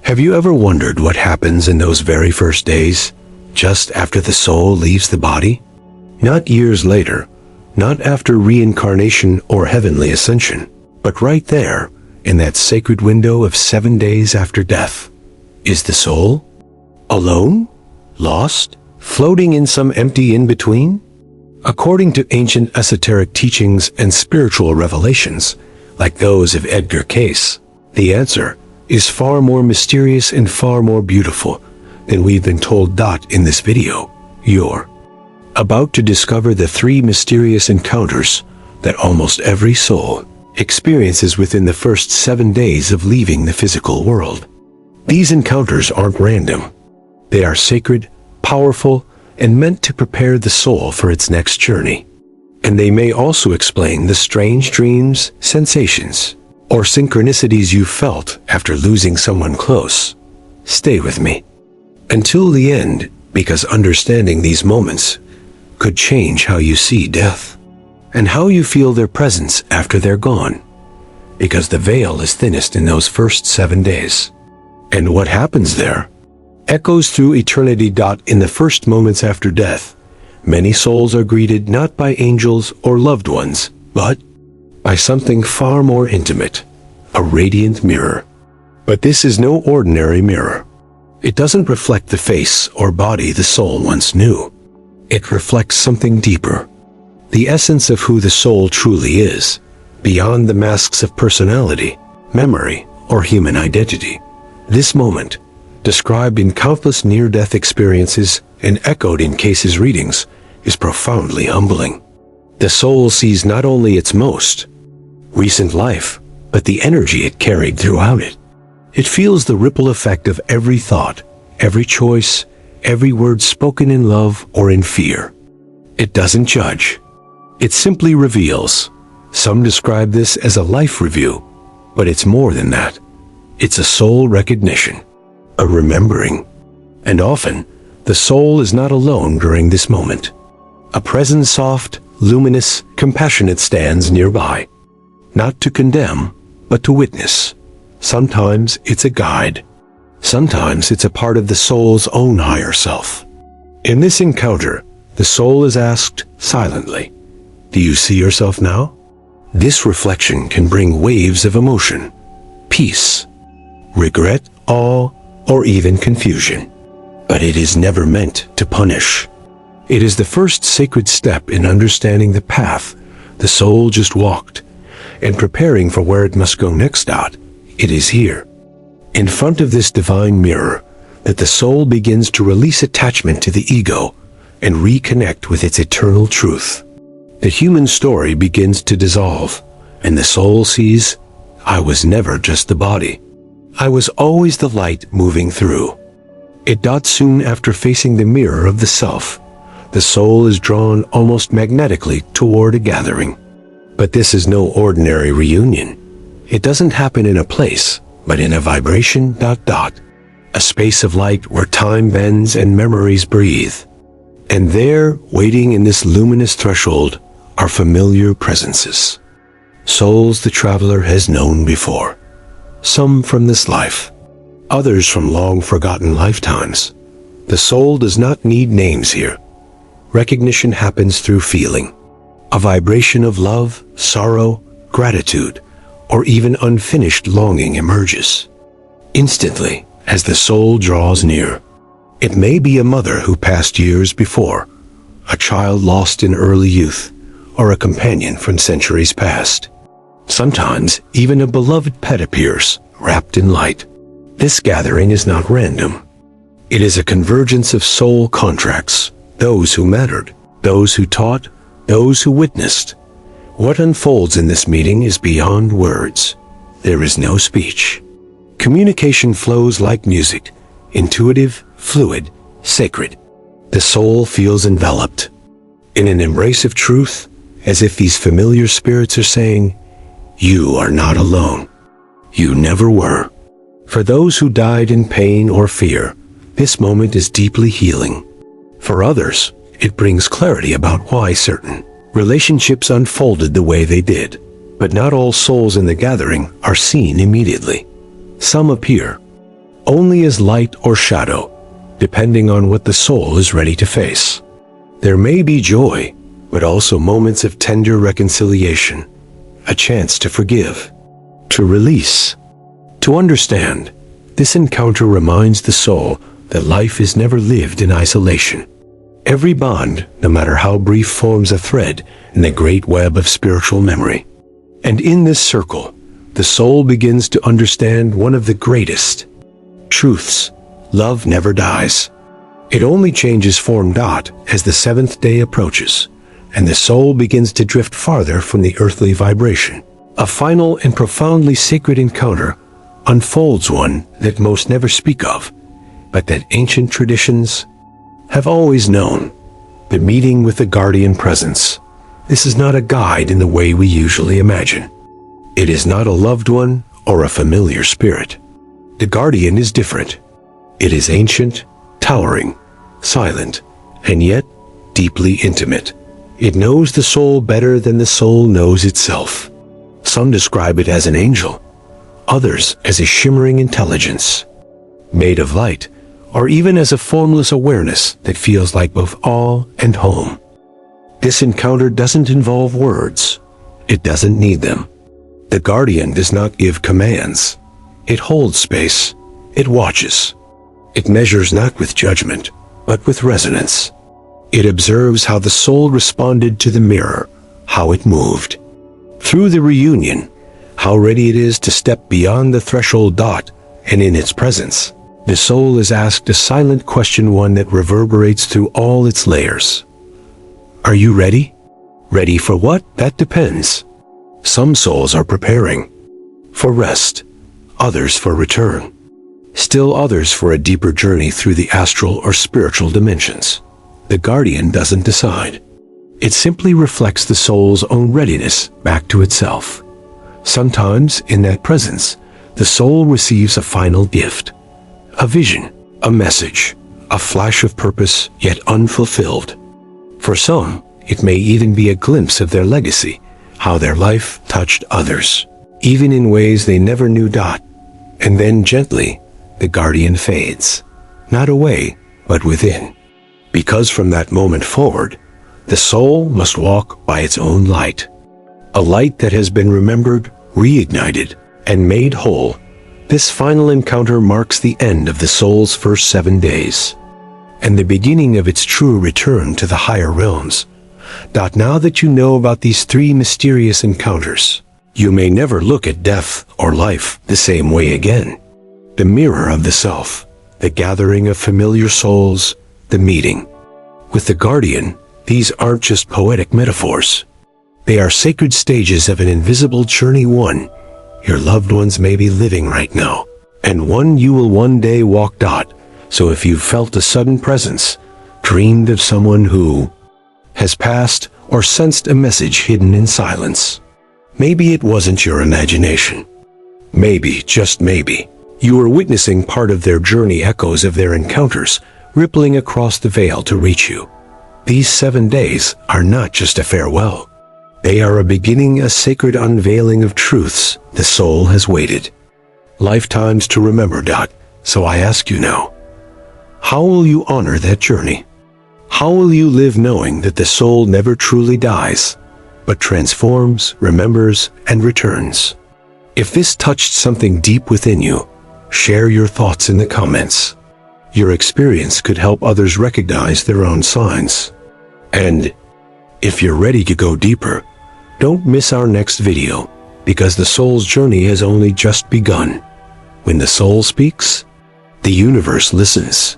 Have you ever wondered what happens in those very first days, just after the soul leaves the body? Not years later, not after reincarnation or heavenly ascension, but right there, in that sacred window of 7 days after death. Is the soul alone? Lost? Floating in some empty in-between? According to ancient esoteric teachings and spiritual revelations, like those of Edgar Cayce, the answer is far more mysterious and far more beautiful than we've been told. In this video, you're about to discover the 3 mysterious encounters that almost every soul experiences within the first 7 days of leaving the physical world. These encounters aren't random. They are sacred, powerful, and meant to prepare the soul for its next journey. And they may also explain the strange dreams, sensations, or synchronicities you felt after losing someone close. Stay with me until the end, because understanding these moments could change how you see death and how you feel their presence after they're gone, because the veil is thinnest in those first 7 days. And what happens there echoes through eternity. In the first moments after death, many souls are greeted not by angels or loved ones, but by something far more intimate, a radiant mirror. But this is no ordinary mirror. It doesn't reflect the face or body the soul once knew. It reflects something deeper, the essence of who the soul truly is, beyond the masks of personality, memory, or human identity. This moment, described in countless near-death experiences and echoed in Cayce's readings, is profoundly humbling. The soul sees not only its most recent life, but the energy it carried throughout it. It feels the ripple effect of every thought, every choice, every word spoken in love or in fear. It doesn't judge. It simply reveals. Some describe this as a life review, but it's more than that. It's a soul recognition, a remembering. And often, the soul is not alone during this moment. A presence soft, luminous, compassionate stands nearby, not to condemn, but to witness. Sometimes it's a guide. Sometimes it's a part of the soul's own higher self. In this encounter, the soul is asked silently, "Do you see yourself now?" This reflection can bring waves of emotion, peace, regret, awe, or even confusion. But it is never meant to punish. It is the first sacred step in understanding the path the soul just walked and preparing for where it must go next. It is here, in front of this divine mirror, that the soul begins to release attachment to the ego and reconnect with its eternal truth. The human story begins to dissolve, and the soul sees, "I was never just the body. I was always the light moving through." It. Soon after facing the mirror of the self, the soul is drawn almost magnetically toward a gathering. But this is no ordinary reunion. It doesn't happen in a place, but in a vibration. A space of light where time bends and memories breathe. And there, waiting in this luminous threshold, are familiar presences. Souls the traveler has known before. Some from this life, others from long-forgotten lifetimes. The soul does not need names here. Recognition happens through feeling. A vibration of love, sorrow, gratitude, or even unfinished longing emerges. Instantly, as the soul draws near. It may be a mother who passed years before, a child lost in early youth, or a companion from centuries past. Sometimes, even a beloved pet appears, wrapped in light. This gathering is not random. It is a convergence of soul contracts, those who mattered, those who taught, those who witnessed. What unfolds in this meeting is beyond words. There is no speech. Communication flows like music, intuitive, fluid, sacred. The soul feels enveloped in an embrace of truth, as if these familiar spirits are saying, "You are not alone. You never were." For those who died in pain or fear, this moment is deeply healing. For others, it brings clarity about why certain relationships unfolded the way they did. But not all souls in the gathering are seen immediately. Some appear, only as light or shadow, depending on what the soul is ready to face. There may be joy, but also moments of tender reconciliation, a chance to forgive, to release, to understand. This encounter reminds the soul that life is never lived in isolation. Every bond, no matter how brief, forms a thread in the great web of spiritual memory. And in this circle, the soul begins to understand one of the greatest truths: love never dies. It only changes form. As the seventh day approaches, and the soul begins to drift farther from the earthly vibration. A final and profoundly sacred encounter unfolds, one that most never speak of, but that ancient traditions have always known: the meeting with the guardian presence. This is not a guide in the way we usually imagine. It is not a loved one or a familiar spirit. The guardian is different. It is ancient, towering, silent, and yet deeply intimate. It knows the soul better than the soul knows itself. Some describe it as an angel, others as a shimmering intelligence, made of light, or even as a formless awareness that feels like both awe and home. This encounter doesn't involve words. It doesn't need them. The guardian does not give commands. It holds space. It watches. It measures not with judgment, but with resonance. It observes how the soul responded to the mirror, how it moved. Through the reunion, how ready it is to step beyond the threshold. And in its presence, the soul is asked a silent question, one that reverberates through all its layers. Are you ready? Ready for what? That depends. Some souls are preparing for rest, others for return, still others for a deeper journey through the astral or spiritual dimensions. The guardian doesn't decide. It simply reflects the soul's own readiness back to itself. Sometimes, in that presence, the soul receives a final gift, a vision, a message, a flash of purpose yet unfulfilled. For some, it may even be a glimpse of their legacy, how their life touched others, even in ways they never knew. And then gently, the guardian fades, not away, but within. Because from that moment forward, the soul must walk by its own light. A light that has been remembered, reignited, and made whole. This final encounter marks the end of the soul's first 7 days, and the beginning of its true return to the higher realms. Now that you know about these 3 mysterious encounters, you may never look at death or life the same way again. The mirror of the self, the gathering of familiar souls, the meeting with the guardian, these aren't just poetic metaphors. They are sacred stages of an invisible journey, one your loved ones may be living right now, and one you will one day walk. So if you've felt a sudden presence, dreamed of someone who has passed, or sensed a message hidden in silence, maybe it wasn't your imagination. Maybe, just maybe, you are witnessing part of their journey, echoes of their encounters, rippling across the veil to reach you. These 7 days are not just a farewell. They are a beginning, a sacred unveiling of truths the soul has waited lifetimes to remember. So I ask you now, how will you honor that journey? How will you live knowing that the soul never truly dies, but transforms, remembers, and returns? If this touched something deep within you, share your thoughts in the comments. Your experience could help others recognize their own signs. And if you're ready to go deeper, don't miss our next video, because the soul's journey has only just begun. When the soul speaks, the universe listens.